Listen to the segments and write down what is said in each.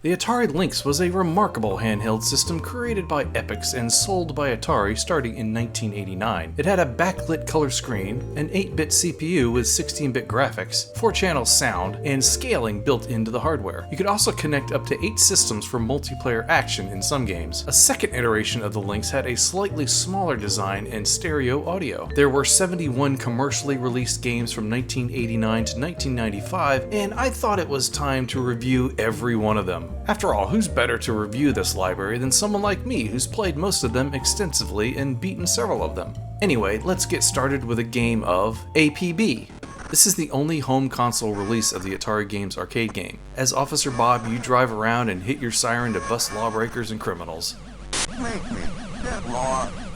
The Atari Lynx was a remarkable handheld system created by Epyx and sold by Atari starting in 1989. It had a backlit color screen, an 8-bit CPU with 16-bit graphics, 4-channel sound, and scaling built into the hardware. You could also connect up to 8 systems for multiplayer action in some games. A second iteration of the Lynx had a slightly smaller design and stereo audio. There were 71 commercially released games from 1989 to 1995, and I thought it was time to review every one of them. After all, who's better to review this library than someone like me who's played most of them extensively and beaten several of them? Anyway, let's get started with a game of APB. This is the only home console release of the Atari Games arcade game. As Officer Bob, you drive around and hit your siren to bust lawbreakers and criminals.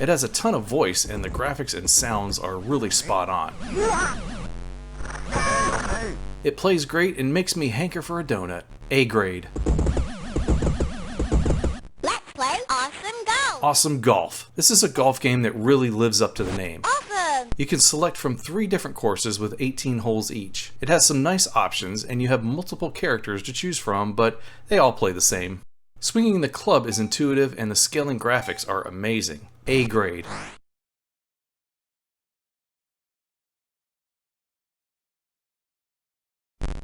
It has a ton of voice, and the graphics and sounds are really spot on. It plays great and makes me hanker for a donut. A grade. Let's play Awesome Golf! Awesome Golf. This is a golf game that really lives up to the name. Awesome! You can select from 3 different courses with 18 holes each. It has some nice options, and you have multiple characters to choose from, but they all play the same. Swinging the club is intuitive, and the scaling graphics are amazing. A grade.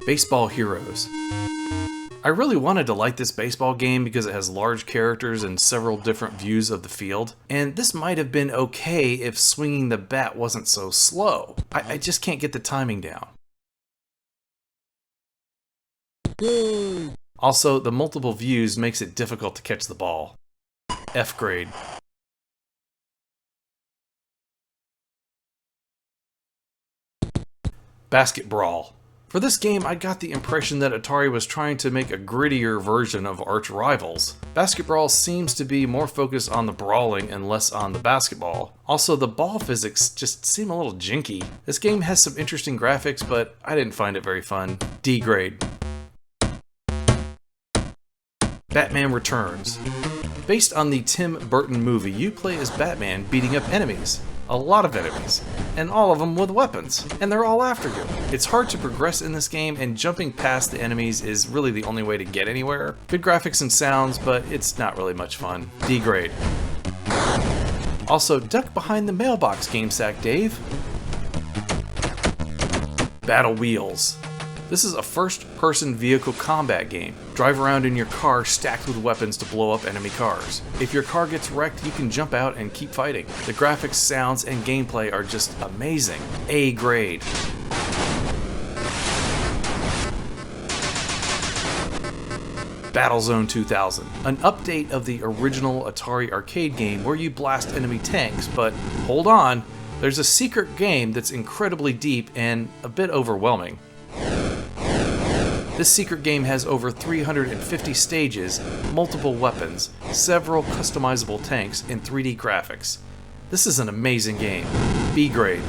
Baseball Heroes. I really wanted to like this baseball game because it has large characters and several different views of the field, and this might have been okay if swinging the bat wasn't so slow. I just can't get the timing down. Also, the multiple views makes it difficult to catch the ball. F grade. Basket Brawl. For this game, I got the impression that Atari was trying to make a grittier version of Arch Rivals. Basket Brawl seems to be more focused on the brawling and less on the basketball. Also, the ball physics just seem a little jinky. This game has some interesting graphics, but I didn't find it very fun. D grade. Batman Returns. Based on the Tim Burton movie, you play as Batman beating up enemies. A lot of enemies, and all of them with weapons, and they're all after you. It's hard to progress in this game, and jumping past the enemies is really the only way to get anywhere. Good graphics and sounds, but it's not really much fun. D grade. Also, duck behind the mailbox, GameSack Dave. Battle Wheels. This is a first-person vehicle combat game. Drive around in your car stacked with weapons to blow up enemy cars. If your car gets wrecked, you can jump out and keep fighting. The graphics, sounds, and gameplay are just amazing. A grade. Battlezone 2000, an update of the original Atari arcade game where you blast enemy tanks, but hold on, there's a secret game that's incredibly deep and a bit overwhelming. This secret game has over 350 stages, multiple weapons, several customizable tanks, and 3D graphics. This is an amazing game. B grade.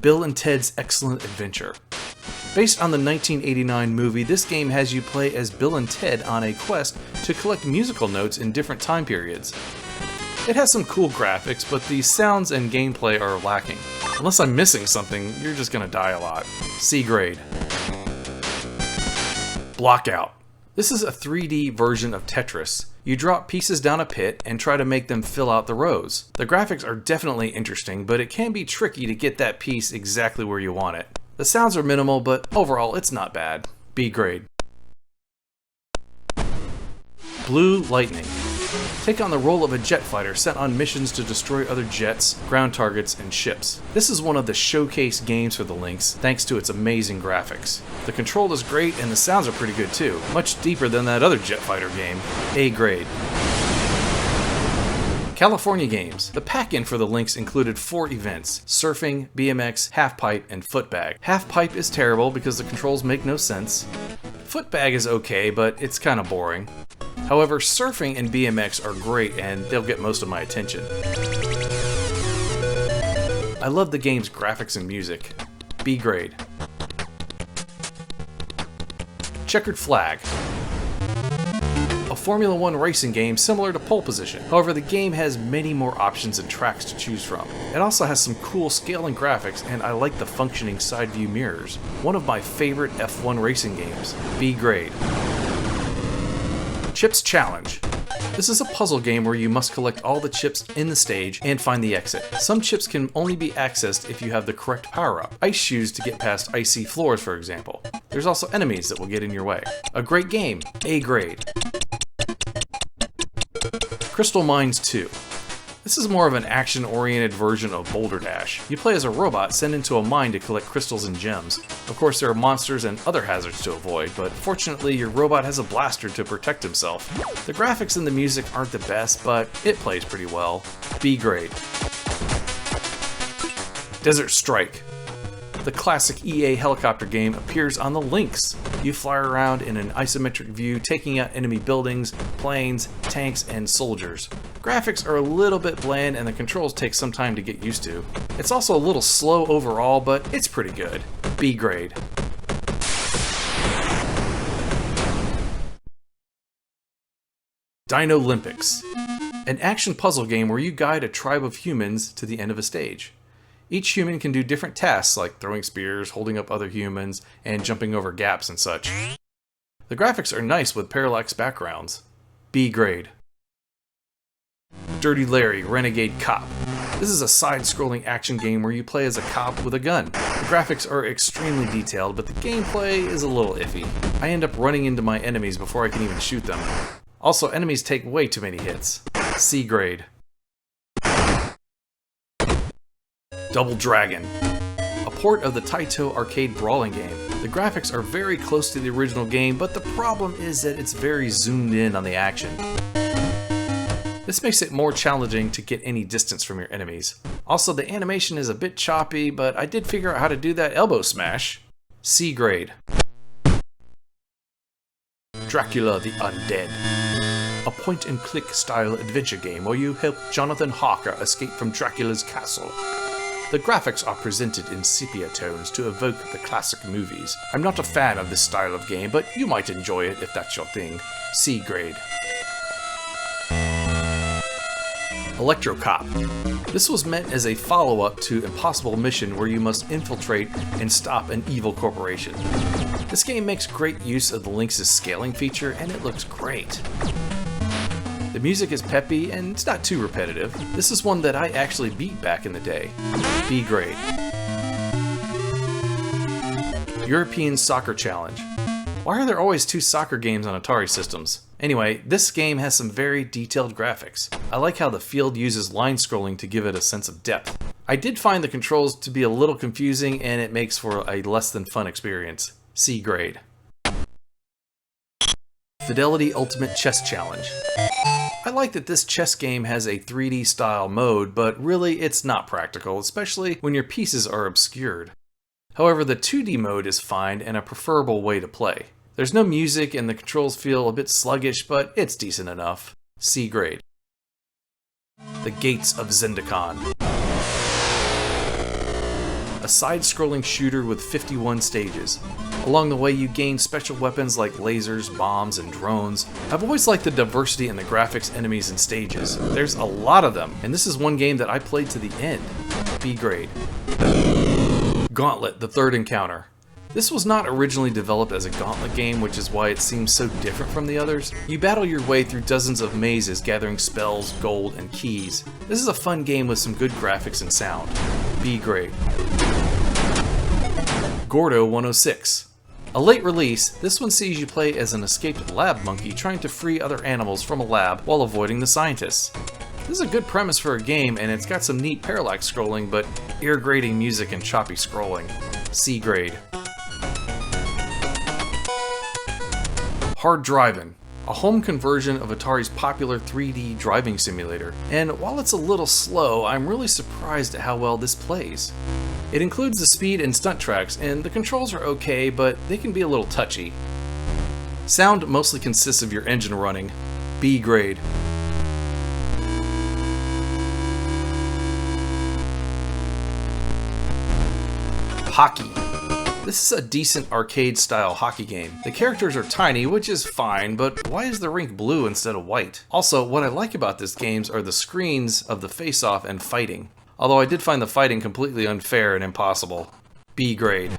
Bill and Ted's Excellent Adventure. Based on the 1989 movie, this game has you play as Bill and Ted on a quest to collect musical notes in different time periods. It has some cool graphics, but the sounds and gameplay are lacking. Unless I'm missing something, you're just gonna die a lot. C grade. Blockout. This is a 3D version of Tetris. You drop pieces down a pit and try to make them fill out the rows. The graphics are definitely interesting, but it can be tricky to get that piece exactly where you want it. The sounds are minimal, but overall it's not bad. B grade. Blue Lightning. Take on the role of a jet fighter sent on missions to destroy other jets, ground targets, and ships. This is one of the showcase games for the Lynx, thanks to its amazing graphics. The control is great and the sounds are pretty good too, much deeper than that other jet fighter game. A grade. California Games. The pack-in for the Lynx included 4 events: surfing, BMX, half-pipe, and footbag. Half-pipe is terrible because the controls make no sense. Footbag is okay, but it's kind of boring. However, surfing and BMX are great and they'll get most of my attention. I love the game's graphics and music. B grade. Checkered Flag. A Formula One racing game similar to Pole Position. However, the game has many more options and tracks to choose from. It also has some cool scaling graphics, and I like the functioning side view mirrors. One of my favorite F1 racing games. B grade. Chips Challenge. This is a puzzle game where you must collect all the chips in the stage and find the exit. Some chips can only be accessed if you have the correct power-up. Ice shoes to get past icy floors, for example. There's also enemies that will get in your way. A great game. A grade. Crystal Mines 2. This is more of an action-oriented version of Boulder Dash. You play as a robot sent into a mine to collect crystals and gems. Of course, there are monsters and other hazards to avoid, but fortunately your robot has a blaster to protect himself. The graphics and the music aren't the best, but it plays pretty well. B grade. Desert Strike. The classic EA helicopter game appears on the Lynx. You fly around in an isometric view, taking out enemy buildings, planes, tanks, and soldiers. Graphics are a little bit bland and the controls take some time to get used to. It's also a little slow overall, but it's pretty good. B grade. Dino Olympics. An action puzzle game where you guide a tribe of humans to the end of a stage. Each human can do different tasks like throwing spears, holding up other humans, and jumping over gaps and such. The graphics are nice with parallax backgrounds. B grade. Dirty Larry Renegade Cop. This is a side-scrolling action game where you play as a cop with a gun. The graphics are extremely detailed, but the gameplay is a little iffy. I end up running into my enemies before I can even shoot them. Also, enemies take way too many hits. C grade. Double Dragon. A port of the Taito arcade brawling game. The graphics are very close to the original game, but the problem is that it's very zoomed in on the action. This makes it more challenging to get any distance from your enemies. Also, the animation is a bit choppy, but I did figure out how to do that elbow smash. C grade. Dracula the Undead. A point-and-click style adventure game where you help Jonathan Harker escape from Dracula's castle. The graphics are presented in sepia tones to evoke the classic movies. I'm not a fan of this style of game, but you might enjoy it if that's your thing. C grade. Electro Cop. This was meant as a follow-up to Impossible Mission where you must infiltrate and stop an evil corporation. This game makes great use of the Lynx's scaling feature and it looks great. The music is peppy and it's not too repetitive. This is one that I actually beat back in the day. B grade. European Soccer Challenge. Why are there always two soccer games on Atari systems? Anyway, this game has some very detailed graphics. I like how the field uses line scrolling to give it a sense of depth. I did find the controls to be a little confusing and it makes for a less than fun experience. C grade. Fidelity Ultimate Chess Challenge. I like that this chess game has a 3D style mode, but really it's not practical, especially when your pieces are obscured. However, the 2D mode is fine and a preferable way to play. There's no music and the controls feel a bit sluggish, but it's decent enough. C grade. The Gates of Zendikon. A side-scrolling shooter with 51 stages. Along the way you gain special weapons like lasers, bombs, and drones. I've always liked the diversity in the graphics, enemies, and stages. There's a lot of them, and this is one game that I played to the end. B grade. Gauntlet, the Third Encounter. This was not originally developed as a Gauntlet game, which is why it seems so different from the others. You battle your way through dozens of mazes, gathering spells, gold, and keys. This is a fun game with some good graphics and sound. B grade. Gordo 106. A late release, this one sees you play as an escaped lab monkey trying to free other animals from a lab while avoiding the scientists. This is a good premise for a game and it's got some neat parallax scrolling, but ear-grating music and choppy scrolling. C grade. Hard Drivin', a home conversion of Atari's popular 3D driving simulator. And while it's a little slow, I'm really surprised at how well this plays. It includes the speed and stunt tracks, and the controls are okay, but they can be a little touchy. Sound mostly consists of your engine running. B grade. Hockey. This is a decent arcade-style hockey game. The characters are tiny, which is fine, but why is the rink blue instead of white? Also, what I like about this game are the screens of the face-off and fighting. Although I did find the fighting completely unfair and impossible. B grade.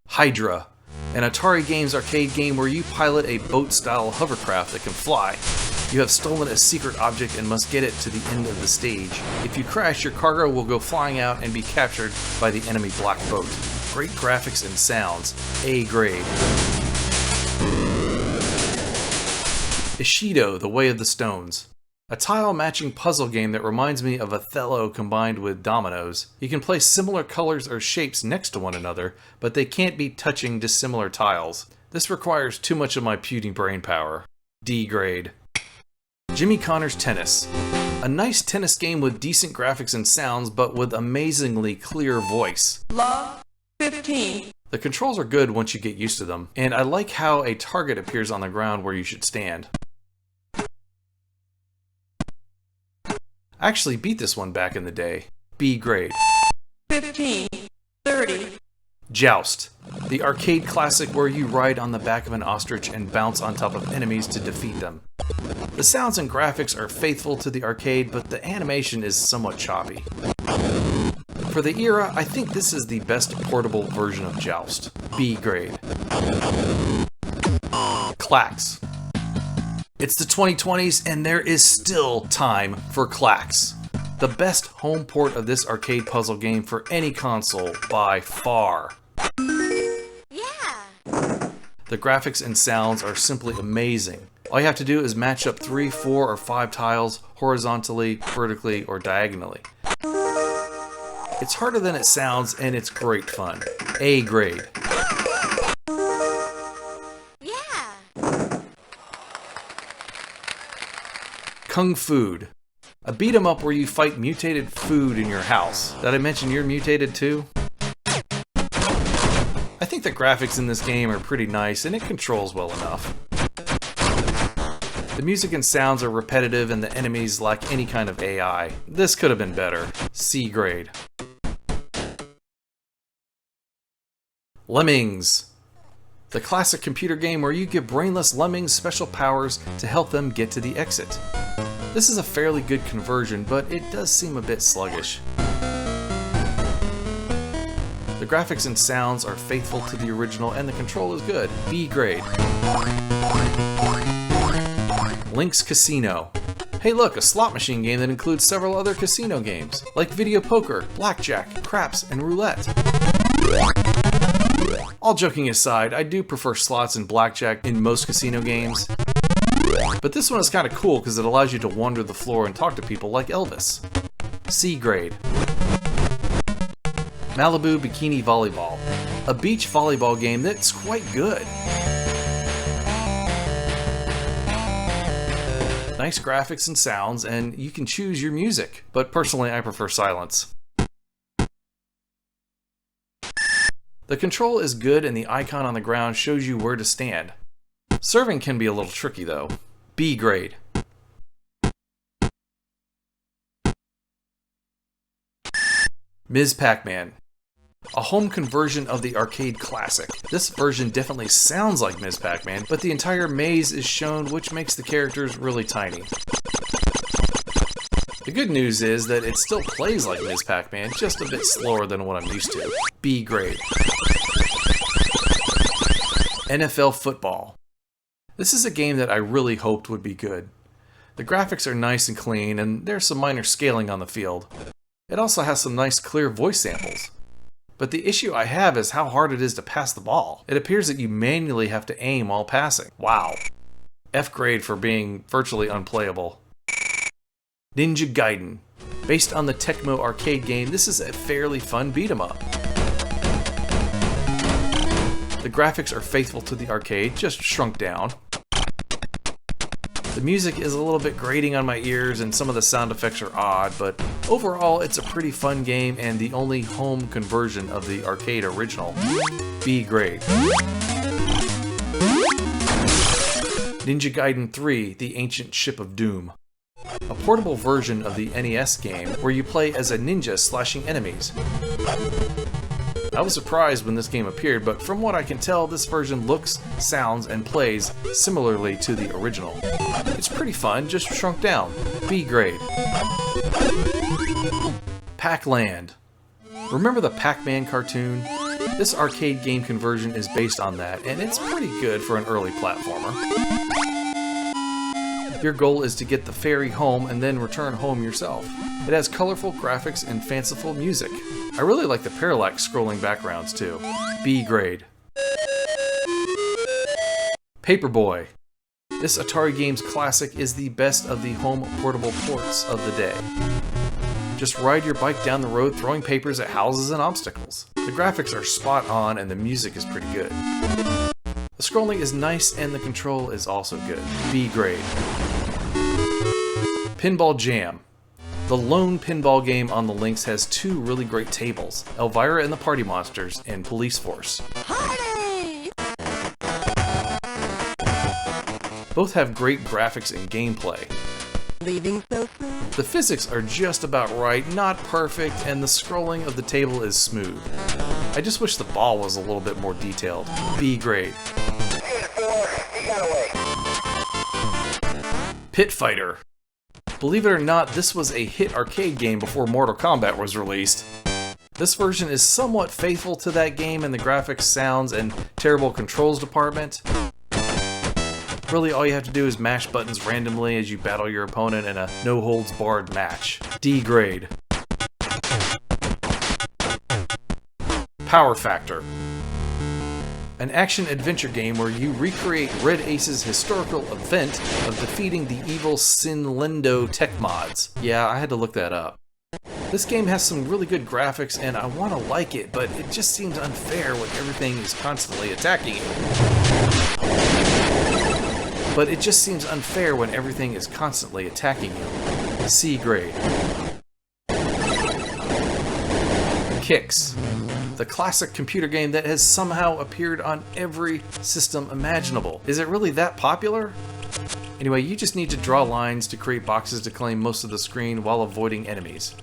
Hydra. An Atari Games arcade game where you pilot a boat-style hovercraft that can fly. You have stolen a secret object and must get it to the end of the stage. If you crash, your cargo will go flying out and be captured by the enemy black boat. Great graphics and sounds. A grade. Ishido, The Way of the Stones. A tile-matching puzzle game that reminds me of Othello combined with dominoes. You can place similar colors or shapes next to one another, but they can't be touching dissimilar tiles. This requires too much of my puny brain power. D grade. Jimmy Connor's Tennis. A nice tennis game with decent graphics and sounds, but with amazingly clear voice. Love 15. The controls are good once you get used to them, and I like how a target appears on the ground where you should stand. I actually beat this one back in the day. B grade. 15. 30. Joust. The arcade classic where you ride on the back of an ostrich and bounce on top of enemies to defeat them. The sounds and graphics are faithful to the arcade, but the animation is somewhat choppy. For the era, I think this is the best portable version of Joust. B grade. Clax. It's the 2020s and there is still time for Clax. The best home port of this arcade puzzle game for any console by far. Yeah. The graphics and sounds are simply amazing. All you have to do is match up 3, 4, or 5 tiles horizontally, vertically, or diagonally. It's harder than it sounds and it's great fun. A grade. Yeah. Kung Food. A beat 'em up where you fight mutated food in your house. Did I mention you're mutated too? I think the graphics in this game are pretty nice and it controls well enough. The music and sounds are repetitive and the enemies lack any kind of AI. This could have been better. C grade. Lemmings. The classic computer game where you give brainless lemmings special powers to help them get to the exit. This is a fairly good conversion, but it does seem a bit sluggish. The graphics and sounds are faithful to the original and the control is good. B grade. Lynx Casino. Hey look, a slot machine game that includes several other casino games, like video poker, blackjack, craps, and roulette. All joking aside, I do prefer slots and blackjack in most casino games. But this one is kind of cool because it allows you to wander the floor and talk to people like Elvis. C grade. Malibu Bikini Volleyball. A beach volleyball game that's quite good. Nice graphics and sounds, and you can choose your music, but personally I prefer silence. The control is good and the icon on the ground shows you where to stand. Serving can be a little tricky though. B grade. Ms. Pac-Man. A home conversion of the arcade classic. This version definitely sounds like Ms. Pac-Man, but the entire maze is shown, which makes the characters really tiny. The good news is that it still plays like Ms. Pac-Man, just a bit slower than what I'm used to. B grade. NFL Football. This is a game that I really hoped would be good. The graphics are nice and clean, and there's some minor scaling on the field. It also has some nice clear voice samples. But the issue I have is how hard it is to pass the ball. It appears that you manually have to aim while passing. Wow. F grade for being virtually unplayable. Ninja Gaiden. Based on the Tecmo arcade game, this is a fairly fun beat 'em up. The graphics are faithful to the arcade, just shrunk down. The music is a little bit grating on my ears and some of the sound effects are odd, but overall it's a pretty fun game and the only home conversion of the arcade original. B grade. Ninja Gaiden 3: The Ancient Ship of Doom. A portable version of the NES game where you play as a ninja slashing enemies. I was surprised when this game appeared, but from what I can tell, this version looks, sounds, and plays similarly to the original. It's pretty fun, just shrunk down. B grade. Pac-Land. Remember the Pac-Man cartoon? This arcade game conversion is based on that, and it's pretty good for an early platformer. Your goal is to get the fairy home and then return home yourself. It has colorful graphics and fanciful music. I really like the parallax scrolling backgrounds too. B grade. Paperboy. This Atari Games classic is the best of the home portable ports of the day. Just ride your bike down the road throwing papers at houses and obstacles. The graphics are spot on and the music is pretty good. The scrolling is nice and the control is also good. B grade. Pinball Jam. The lone pinball game on the Lynx has two really great tables, Elvira and the Party Monsters and Police Force. Party! Both have great graphics and gameplay. Leaving so soon? The physics are just about right, not perfect, and the scrolling of the table is smooth. I just wish the ball was a little bit more detailed. B grade. Pit Fighter. Believe it or not, this was a hit arcade game before Mortal Kombat was released. This version is somewhat faithful to that game in the graphics, sounds, and terrible controls department. Really, all you have to do is mash buttons randomly as you battle your opponent in a no-holds-barred match. D grade. Power Factor. An action-adventure game where you recreate Red Ace's historical event of defeating the evil Sinlendo tech mods. Yeah, I had to look that up. This game has some really good graphics and I want to like it, but it just seems unfair when everything is constantly attacking you. C grade. Kicks. The classic computer game that has somehow appeared on every system imaginable. Is it really that popular? Anyway, you just need to draw lines to create boxes to claim most of the screen while avoiding enemies.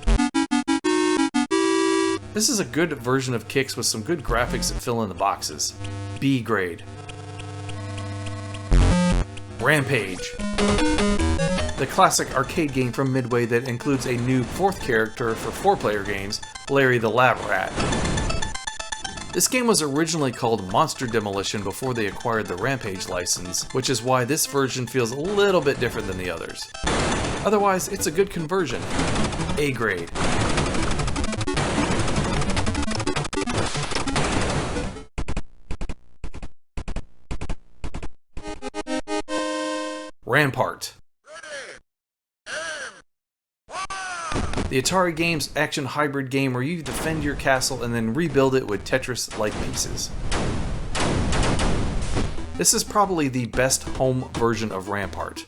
This is a good version of Kicks with some good graphics that fill in the boxes. B grade. Rampage. The classic arcade game from Midway that includes a new fourth character for 4-player games, Larry the Lab Rat. This game was originally called Monster Demolition before they acquired the Rampage license, which is why this version feels a little bit different than the others. Otherwise, it's a good conversion. A grade. Rampart. The Atari Games action hybrid game where you defend your castle and then rebuild it with Tetris-like pieces. This is probably the best home version of Rampart.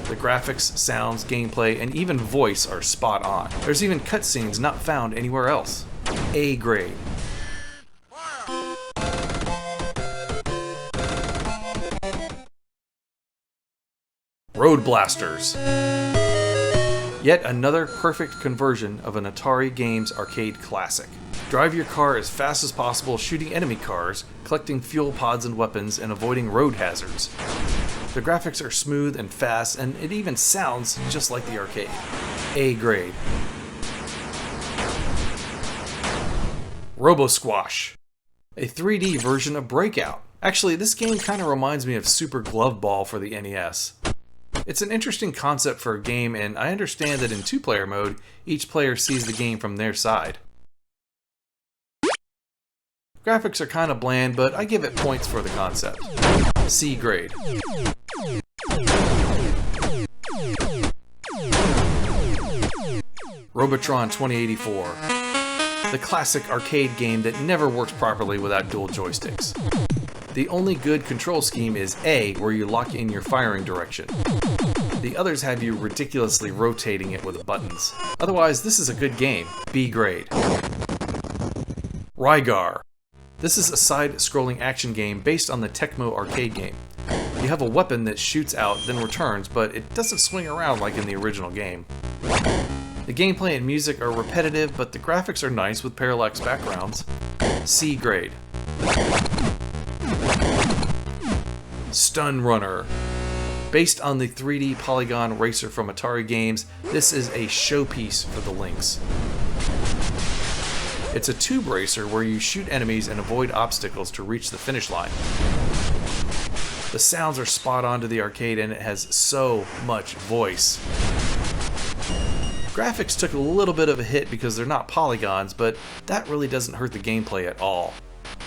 The graphics, sounds, gameplay, and even voice are spot on. There's even cutscenes not found anywhere else. A grade. Road Blasters. Yet another perfect conversion of an Atari Games arcade classic. Drive your car as fast as possible, shooting enemy cars, collecting fuel pods and weapons, and avoiding road hazards. The graphics are smooth and fast, and it even sounds just like the arcade. A grade. Robo Squash. A 3D version of Breakout. Actually, this game kind of reminds me of Super Glove Ball for the NES. It's an interesting concept for a game, and I understand that in 2-player mode, each player sees the game from their side. Graphics are kind of bland, but I give it points for the concept. C grade. Robotron 2084. The classic arcade game that never works properly without dual joysticks. The only good control scheme is A, where you lock in your firing direction. The others have you ridiculously rotating it with buttons. Otherwise, this is a good game. B grade. Rygar. This is a side-scrolling action game based on the Tecmo arcade game. You have a weapon that shoots out, then returns, but it doesn't swing around like in the original game. The gameplay and music are repetitive, but the graphics are nice with parallax backgrounds. C grade. Stun Runner. Based on the 3D polygon racer from Atari games, this is a showpiece for the Lynx. It's a tube racer where you shoot enemies and avoid obstacles to reach the finish line. The sounds are spot on to the arcade and it has so much voice. Graphics took a little bit of a hit because they're not polygons, but that really doesn't hurt the gameplay at all.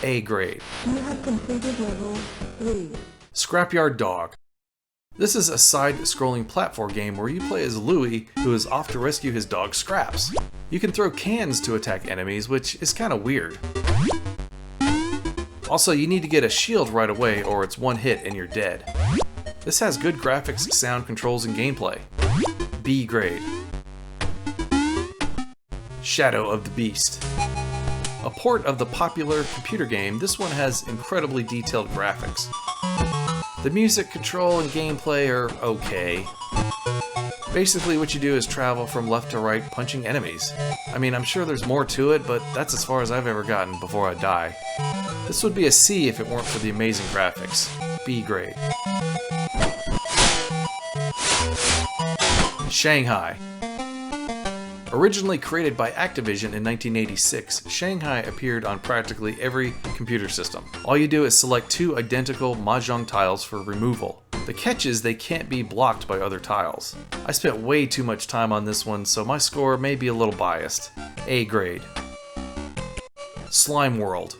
A grade. You have completed level 3. Scrapyard Dog. This is a side-scrolling platform game where you play as Louie, who is off to rescue his dog Scraps. You can throw cans to attack enemies, which is kind of weird. Also, you need to get a shield right away or it's one hit and you're dead. This has good graphics, sound controls, and gameplay. B grade. Shadow of the Beast. A port of the popular computer game, this one has incredibly detailed graphics. The music, control, and gameplay are okay. Basically what you do is travel from left to right punching enemies. I mean, I'm sure there's more to it, but that's as far as I've ever gotten before I die. This would be a C if it weren't for the amazing graphics. B grade. Shanghai. Originally created by Activision in 1986, Shanghai appeared on practically every computer system. All you do is select 2 identical mahjong tiles for removal. The catch is they can't be blocked by other tiles. I spent way too much time on this one, so my score may be a little biased. A grade. Slime World.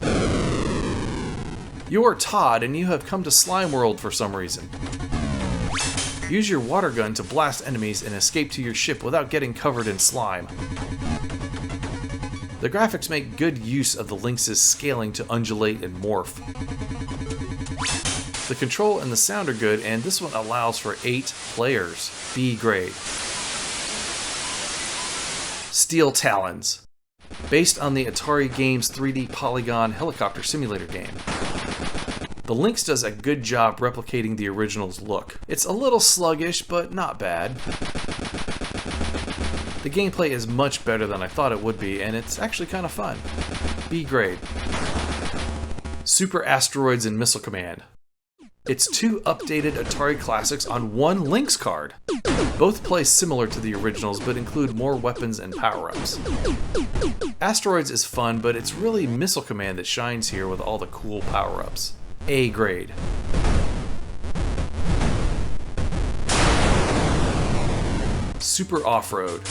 You are Todd and you have come to Slime World for some reason. Use your water gun to blast enemies and escape to your ship without getting covered in slime. The graphics make good use of the Lynx's scaling to undulate and morph. The control and the sound are good, and this one allows for 8 players. B grade. Steel Talons. Based on the Atari Games 3D polygon helicopter simulator game. The Lynx does a good job replicating the original's look. It's a little sluggish, but not bad. The gameplay is much better than I thought it would be, and it's actually kind of fun. B grade. Super Asteroids and Missile Command. It's 2 updated Atari classics on 1 Lynx card. Both play similar to the originals, but include more weapons and power-ups. Asteroids is fun, but it's really Missile Command that shines here with all the cool power-ups. A grade. Super Off-Road.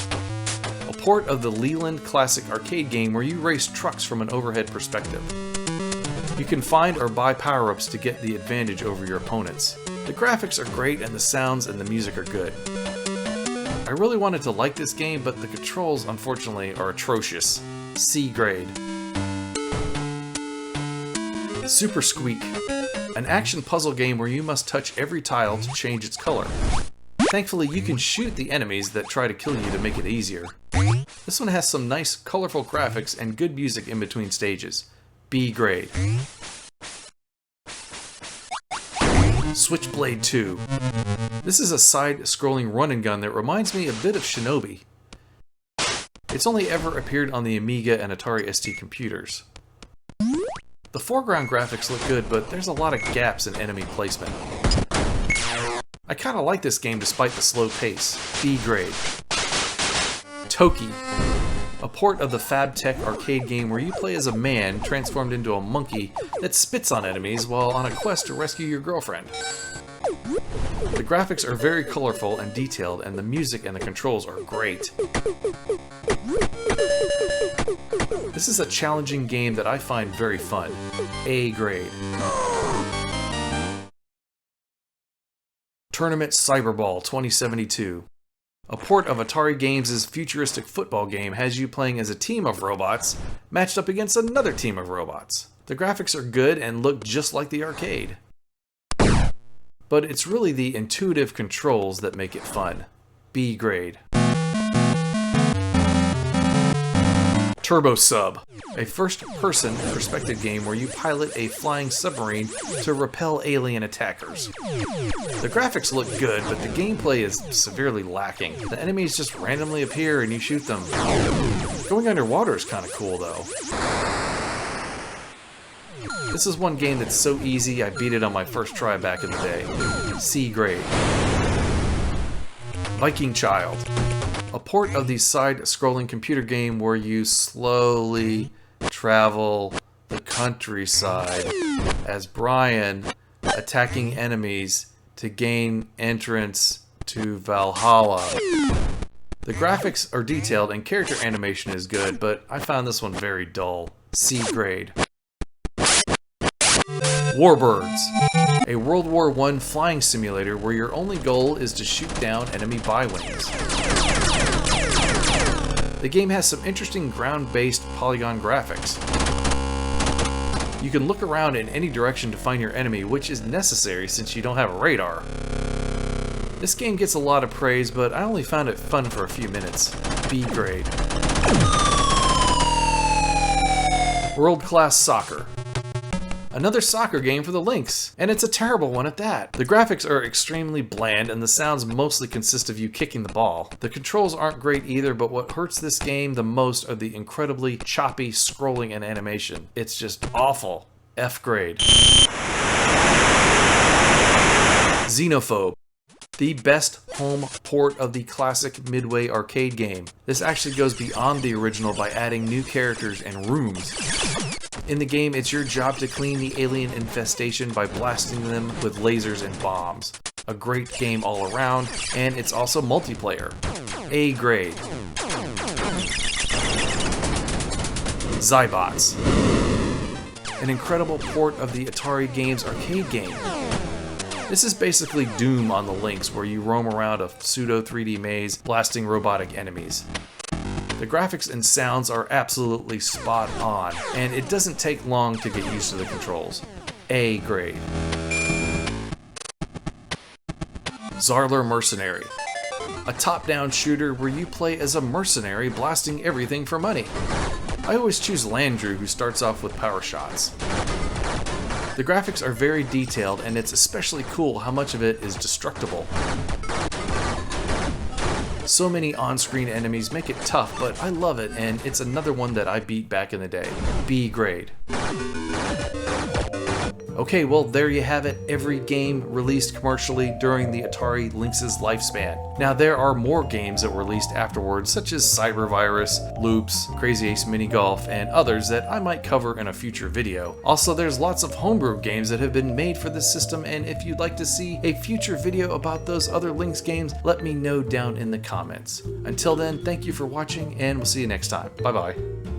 A port of the Leland Classic arcade game where you race trucks from an overhead perspective. You can find or buy power-ups to get the advantage over your opponents. The graphics are great and the sounds and the music are good. I really wanted to like this game, but the controls, unfortunately, are atrocious. C grade. Super Squeak. An action puzzle game where you must touch every tile to change its color. Thankfully, you can shoot the enemies that try to kill you to make it easier. This one has some nice, colorful graphics and good music in between stages. B grade. Switchblade 2. This is a side-scrolling run-and-gun that reminds me a bit of Shinobi. It's only ever appeared on the Amiga and Atari ST computers. The foreground graphics look good, but there's a lot of gaps in enemy placement. I kinda like this game despite the slow pace. B grade. Toki. A port of the FabTech arcade game where you play as a man transformed into a monkey that spits on enemies while on a quest to rescue your girlfriend. The graphics are very colorful and detailed, and the music and the controls are great. This is a challenging game that I find very fun. A grade. Tournament Cyberball 2072. A port of Atari Games' futuristic football game has you playing as a team of robots matched up against another team of robots. The graphics are good and look just like the arcade. But it's really the intuitive controls that make it fun. B grade. Turbo Sub, a first-person perspective game where you pilot a flying submarine to repel alien attackers. The graphics look good, but the gameplay is severely lacking. The enemies just randomly appear and you shoot them. Going underwater is kind of cool, though. This is one game that's so easy, I beat it on my first try back in the day. C grade. Viking Child. A port of the side-scrolling computer game where you slowly travel the countryside as Brian, attacking enemies to gain entrance to Valhalla. The graphics are detailed and character animation is good, but I found this one very dull. C grade. Warbirds, a World War I flying simulator where your only goal is to shoot down enemy bywings. The game has some interesting ground-based polygon graphics. You can look around in any direction to find your enemy, which is necessary since you don't have a radar. This game gets a lot of praise, but I only found it fun for a few minutes. B grade. World Class Soccer. Another soccer game for the Lynx, and it's a terrible one at that. The graphics are extremely bland and the sounds mostly consist of you kicking the ball. The controls aren't great either, but what hurts this game the most are the incredibly choppy scrolling and animation. It's just awful. F grade. Xenophobe. The best home port of the classic Midway arcade game. This actually goes beyond the original by adding new characters and rooms. In the game, it's your job to clean the alien infestation by blasting them with lasers and bombs. A great game all around, and it's also multiplayer. A grade. Zybots. An incredible port of the Atari Games arcade game. This is basically Doom on the Lynx, where you roam around a pseudo 3D maze blasting robotic enemies. The graphics and sounds are absolutely spot on, and it doesn't take long to get used to the controls. A grade. Zarler Mercenary. A top-down shooter where you play as a mercenary blasting everything for money. I always choose Landrew, who starts off with power shots. The graphics are very detailed, and it's especially cool how much of it is destructible. So many on-screen enemies make it tough, but I love it, and it's another one that I beat back in the day. B grade. Okay, well, there you have it. Every game released commercially during the Atari Lynx's lifespan. Now, there are more games that were released afterwards, such as Cybervirus, Loops, Crazy Ace Mini Golf, and others that I might cover in a future video. Also, there's lots of homebrew games that have been made for this system, and if you'd like to see a future video about those other Lynx games, let me know down in the comments. Until then, thank you for watching, and we'll see you next time. Bye-bye.